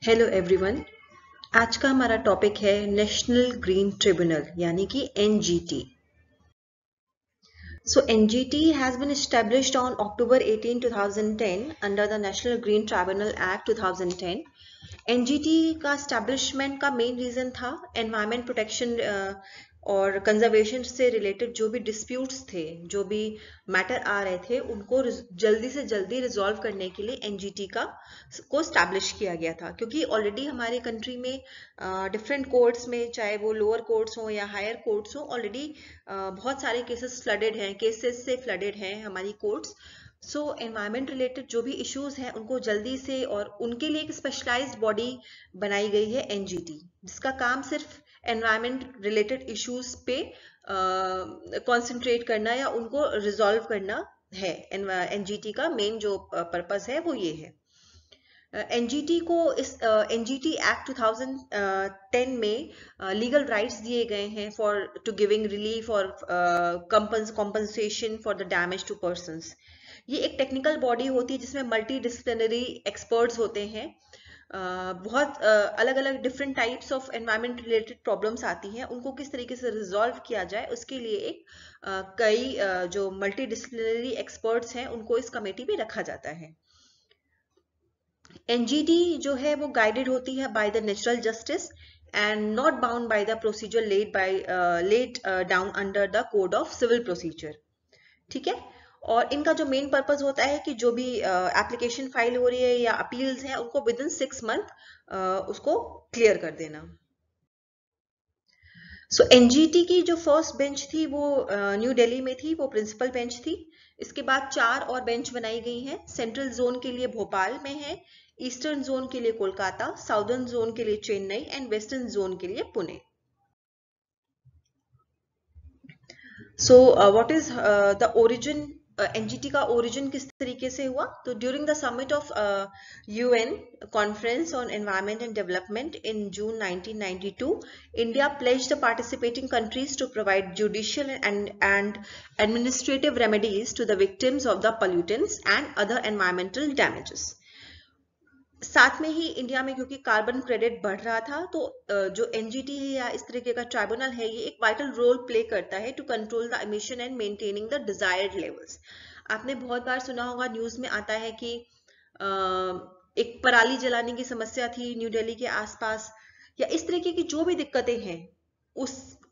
Hello everyone. आज का हमारा टॉपिक है नेशनल ग्रीन ट्रिब्यूनल यानी कि NGT. So NGT has been established on October 18, 2010 under the National Green Tribunal Act 2010। NGT का स्टैब्लिशमेंट का मेन रीजन था एनवायरमेंट प्रोटेक्शन और कंजर्वेशन से रिलेटेड जो भी डिस्प्यूट्स थे, जो भी मैटर आ रहे थे, उनको जल्दी से जल्दी रिजॉल्व करने के लिए एनजीटी को स्टैब्लिश किया गया था। क्योंकि ऑलरेडी हमारे कंट्री में डिफरेंट कोर्ट्स में, चाहे वो लोअर कोर्ट्स हो या हायर कोर्ट्स हो, ऑलरेडी बहुत सारे केसेस से फ्लडेड हैं हमारी कोर्ट्स। सो एनवायरमेंट रिलेटेड जो भी इश्यूज हैं उनको जल्दी से, और उनके लिए एक स्पेशलाइज्ड बॉडी बनाई गई है एनजीटी, जिसका काम सिर्फ एनवायरमेंट रिलेटेड इश्यूज पे कंसंट्रेट करना या उनको रिजॉल्व करना है। एनजीटी का मेन जो पर्पस है वो ये है। एनजीटी को इस एनजीटी एक्ट 2010 में लीगल राइट्स दिए गए हैं फॉर टू गिविंग रिलीफ और compensation for the damage to persons. ये एक टेक्निकल बॉडी होती है जिसमें मल्टी डिसिप्लिनरी एक्सपर्ट्स होते हैं। बहुत अलग अलग different types of environment related problems आती हैं, उनको किस तरीके से रिजॉल्व किया जाए उसके लिए एक कई जो मल्टी डिसिप्लिनरी एक्सपर्ट्स हैं उनको इस कमेटी में रखा जाता है। एनजीटी जो है वो गाइडेड होती है by the natural justice and not bound by the procedure laid down under the code of civil procedure. ठीक है। और इनका जो मेन पर्पस होता है कि जो भी एप्लीकेशन फाइल हो रही है या अपील्स हैं उनको विद इन 6 मंथ उसको क्लियर कर देना। सो एनजीटी की जो फर्स्ट बेंच थी वो न्यू दिल्ली में थी, वो प्रिंसिपल बेंच थी। इसके बाद 4 और बेंच बनाई गई हैं। सेंट्रल जोन के लिए भोपाल में है, ईस्टर्न जोन के लिए कोलकाता, साउदर्न जोन के लिए चेन्नई एंड वेस्टर्न जोन के लिए Pune. So what is the origin, NGT का ओरिजिन किस तरीके से हुआ? तो during the summit of UN conference on environment and development in June 1992, India pledged the participating countries to provide judicial and administrative remedies to the victims of the pollutants and other environmental damages। साथ में ही India में क्योंकि carbon credit बढ़ रहा था, तो जो NGT है या इस तरीके का ट्राइब्यूनल है, ये एक वाइटल रोल प्ले करता है to control the emission and maintaining the desired levels. आपने बहुत बार सुना होगा, न्यूज में आता है कि एक पराली जलाने की समस्या थी न्यू दिल्ली के आसपास, या इस तरीके की जो भी दिक्कतें हैं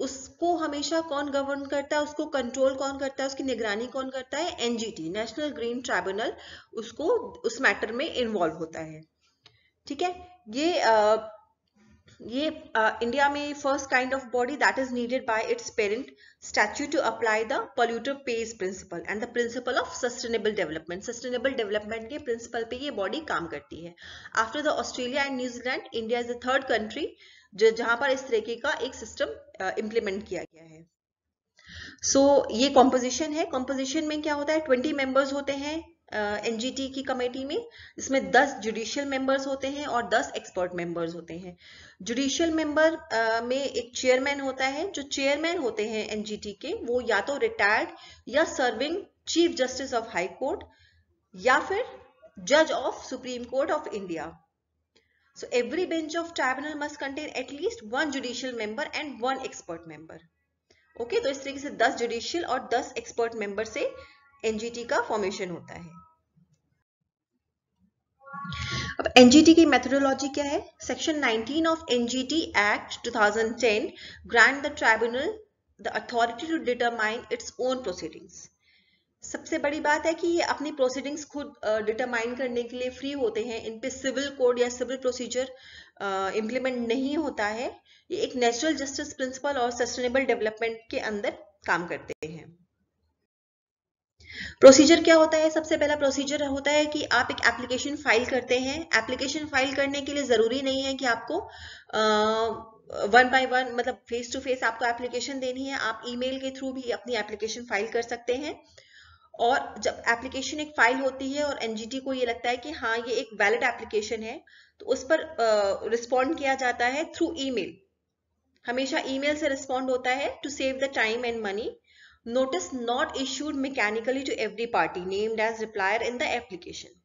उसको हमेशा कौन गवर्न करता है, उसको कंट्रोल कौन करता है, उसकी निगरानी कौन करता है? एनजीटी, नेशनल ग्रीन ट्राइब्यूनल, उसको उस मैटर में इन्वॉल्व होता है। ठीक है। ये इंडिया में first kind of body that is needed by its parent statute to apply the polluter pays principle and the principle of sustainable development. Sustainable development के प्रिंसिपल पे ये बॉडी काम करती है। After the Australia and New Zealand, India is the third country जहां पर इस तरीके का एक सिस्टम इम्प्लीमेंट किया गया है। ये कॉम्पोजिशन है। कॉम्पोजिशन में क्या होता है? 20 मेंबर्स होते हैं एनजीटी की कमेटी में, इसमें 10 जुडिशियल मेंबर्स होते हैं और 10 एक्सपर्ट मेंबर्स होते हैं। जुडिशियल मेंबर में एक चेयरमैन होता है। जो चेयरमैन होते हैं एनजीटी के, वो या तो रिटायर्ड या serving chief justice of high court या फिर जज of supreme court of India. So every bench of tribunal must contain at least 1 judicial member and 1 expert member। ओके, तो इस तरीके से 10 जुडिशियल और 10 एक्सपर्ट मेंबर से एनजीटी का फॉर्मेशन होता है। अब एनजीटी की मेथोडोलॉजी क्या है? Section 19 of NGT act 2010 grant the tribunal the authority to determine its own proceedings. सबसे बड़ी बात है कि ये अपनी प्रोसीडिंग्स खुद डिटरमाइन करने के लिए फ्री होते हैं। इन पे सिविल कोड या सिविल प्रोसीजर इम्प्लीमेंट नहीं होता है। ये एक नेचुरल जस्टिस प्रिंसिपल और सस्टेनेबल डेवलपमेंट के अंदर काम करते हैं। प्रोसीजर क्या होता है? सबसे पहला प्रोसीजर होता है कि आप एक एप्लीकेशन फाइल करते हैं। एप्लीकेशन फाइल करने के लिए जरूरी नहीं है कि आपको 1 बाय 1 मतलब फेस टू फेस आपको एप्लीकेशन देनी है। आप ईमेल के थ्रू भी अपनी एप्लीकेशन फाइल कर सकते हैं। और जब एप्लीकेशन एक फाइल होती है और एनजीटी को ये लगता है कि हाँ ये एक वैलिड एप्लीकेशन है, तो उस पर रिस्पॉन्ड किया जाता है थ्रू ईमेल। हमेशा ईमेल से रिस्पॉन्ड होता है to save the time and money. Notice not issued mechanically to every party named as replier in the application.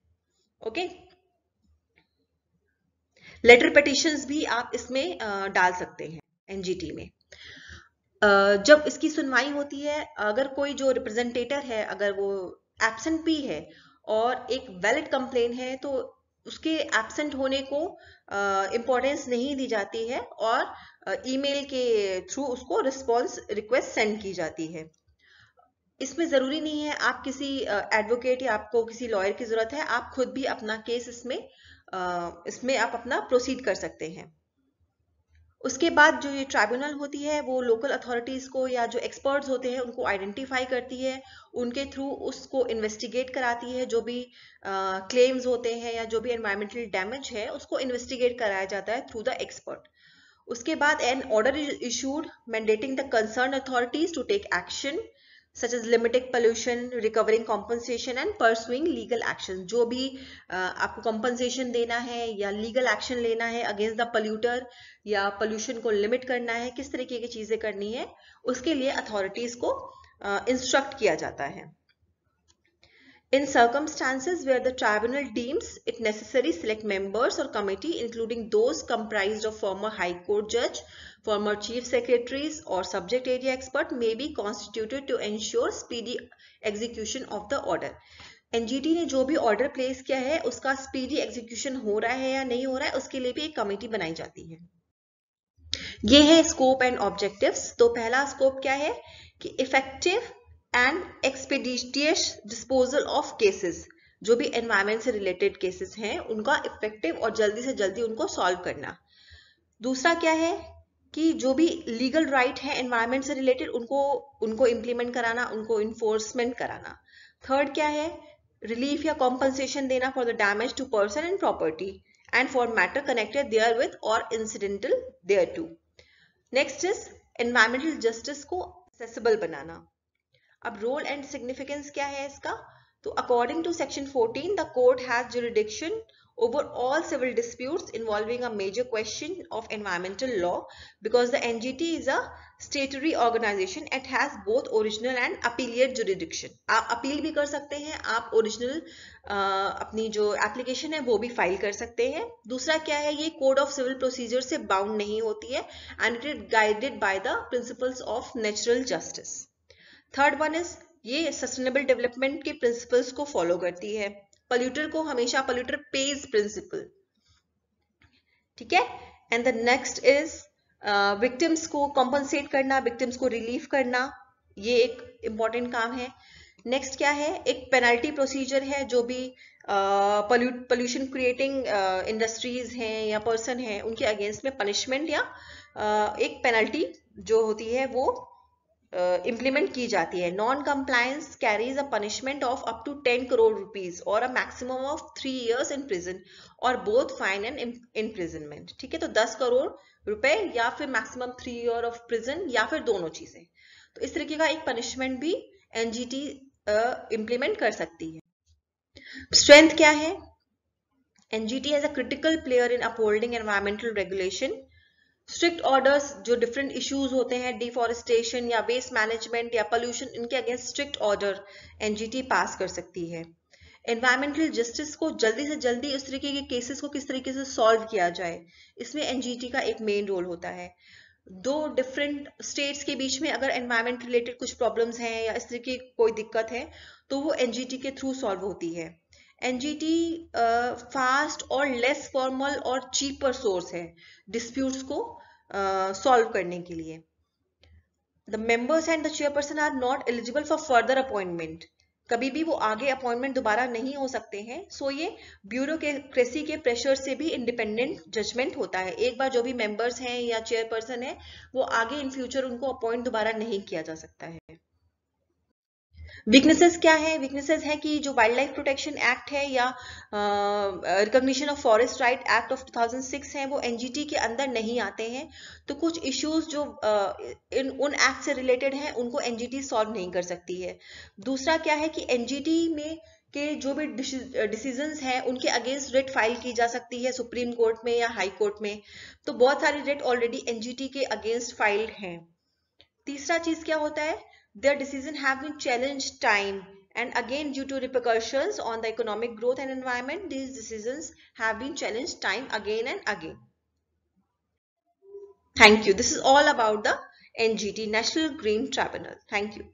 Okay, letter petitions भी आप इसमें डाल सकते हैं एनजीटी में। जब इसकी सुनवाई होती है, अगर कोई जो रिप्रेजेंटेटर है अगर वो एब्सेंट भी है और एक वैलिड कंप्लेन है तो उसके एब्सेंट होने को इम्पोर्टेंस नहीं दी जाती है और ईमेल के थ्रू उसको रिस्पॉन्स रिक्वेस्ट सेंड की जाती है। इसमें जरूरी नहीं है आप किसी एडवोकेट या आपको किसी लॉयर की जरूरत है, आप खुद भी अपना केस इसमें आप अपना प्रोसीड कर सकते हैं। उसके बाद जो ये ट्राइब्यूनल होती है वो लोकल अथॉरिटीज को या जो एक्सपर्ट्स होते हैं उनको आइडेंटिफाई करती है, उनके थ्रू उसको इन्वेस्टिगेट कराती है। जो भी क्लेम्स होते हैं या जो भी एनवायरमेंटल डैमेज है उसको इन्वेस्टिगेट कराया जाता है थ्रू द एक्सपर्ट। उसके बाद an order is issued mandating the concern authorities to take action such as limiting pollution, recovering compensation and pursuing legal action। जो भी आपको compensation देना है या legal action लेना है against the polluter या pollution को limit करना है, किस तरीके की चीजें करनी है, उसके लिए authorities को instruct किया जाता है। In circumstances where the tribunal deems it necessary, select members or committee including those comprised of former high court judge, former chief secretaries or subject area expert may be constituted to ensure speedy execution of the order। NGT ने जो भी order place किया है उसका speedy execution हो रहा है या नहीं हो रहा है उसके लिए भी एक कमेटी बनाई जाती है। ये है स्कोप एंड ऑब्जेक्टिव्स। तो पहला स्कोप क्या है कि effective and expeditious disposal of cases, जो भी एनवायरमेंट से रिलेटेड केसेस हैं उनका इफेक्टिव और जल्दी से जल्दी उनको सॉल्व करना। दूसरा क्या है कि जो भी लीगल राइट है एनवायरमेंट से रिलेटेड उनको इम्प्लीमेंट कराना, उनको इन्फोर्समेंट कराना। थर्ड क्या है, रिलीफ या कॉम्पनसेशन देना for the damage to person and property and for matter connected therewith और incidental thereto. Next is environmental justice को एक्सेसिबल बनाना। अब रोल एंड सिग्निफिकेंस क्या है इसका, तो according to section 14 the court has jurisdiction over all civil disputes involving a major question of environmental law because the NGT is a statutory organization, it has both original and appellate jurisdiction। आप appeal भी कर सकते हैं, आप original अपनी जो application है वो भी फाइल कर सकते हैं। दूसरा क्या है, ये कोड ऑफ सिविल प्रोसीजर से बाउंड नहीं होती है and it is guided by the principles of natural justice. Third one is ये सस्टेनेबल डेवलपमेंट के प्रिंसिपल्स को फॉलो करती है। पॉल्यूटर को हमेशा पॉल्यूटर पेज प्रिंसिपल, ठीक है। And the next is victims को कॉम्पनसेट करना, विक्टिम्स को रिलीफ करना, ये एक इंपॉर्टेंट काम है। नेक्स्ट क्या है, एक पेनल्टी प्रोसीजर है, जो भी पोल्यूशन क्रिएटिंग इंडस्ट्रीज हैं या पर्सन हैं उनके अगेंस्ट में पनिशमेंट या एक पेनल्टी जो होती है वो implement की जाती है। Non compliance carries a punishment of up to 10 crore rupees और a maximum of 3 years in prison और बोथ फाइन एंड इम्प्रिजनमेंट, ठीक है। तो 10 करोड़ रुपए या फिर मैक्सिमम 3 year ऑफ प्रिजन या फिर दोनों चीजें। तो इस तरीके का एक पनिशमेंट भी एनजीटी इम्प्लीमेंट कर सकती है। स्ट्रेंथ क्या है, NGT as a critical player in upholding environmental regulation. Strict orders जो डिफरेंट इश्यूज होते हैं, डिफॉरेस्टेशन या वेस्ट मैनेजमेंट या पोल्यूशन, इनके against strict order NGT pass कर सकती है। एनवायरमेंटल जस्टिस को जल्दी से जल्दी उस तरीके के केसेस को किस तरीके से सॉल्व किया जाए, इसमें एनजीटी का एक मेन रोल होता है। दो डिफरेंट स्टेट्स के बीच में अगर एनवायरमेंट रिलेटेड कुछ प्रॉब्लम्स हैं या इस तरीके की कोई दिक्कत है तो वो एनजीटी के थ्रू सॉल्व होती है। एनजीटी फास्ट और लेस फॉर्मल और चीपर सोर्स है डिस्प्यूट्स को सॉल्व करने के लिए। The members and the chairperson are not eligible for further appointment, कभी भी वो आगे अपॉइंटमेंट दोबारा नहीं हो सकते हैं। सो ये ब्यूरोक्रेसी के प्रेशर से भी इंडिपेंडेंट जजमेंट होता है। एक बार जो भी मेंबर्स हैं या चेयरपर्सन है वो आगे इन फ्यूचर उनको अपॉइंट दोबारा नहीं किया जा सकता है। वीकनेसेस क्या है, वीकनेसेस है कि जो वाइल्ड लाइफ प्रोटेक्शन एक्ट है या recognition of forest right act of 2006 है वो एनजीटी के अंदर नहीं आते हैं। तो कुछ इश्यूज जो उन एक्ट से रिलेटेड हैं उनको एनजीटी सॉल्व नहीं कर सकती है। दूसरा क्या है कि एनजीटी में के जो भी डिसीजंस हैं उनके अगेंस्ट रिट फाइल की जा सकती है सुप्रीम कोर्ट में या हाई कोर्ट में। तो बहुत सारी रिट ऑलरेडी एनजीटी के अगेंस्ट फाइल्ड हैं। तीसरा चीज क्या होता है, their decision have been challenged time And again, due to repercussions on the economic growth and environment, these decisions have been challenged time again and again. Thank you. This is all about the NGT, National Green Tribunal. Thank you.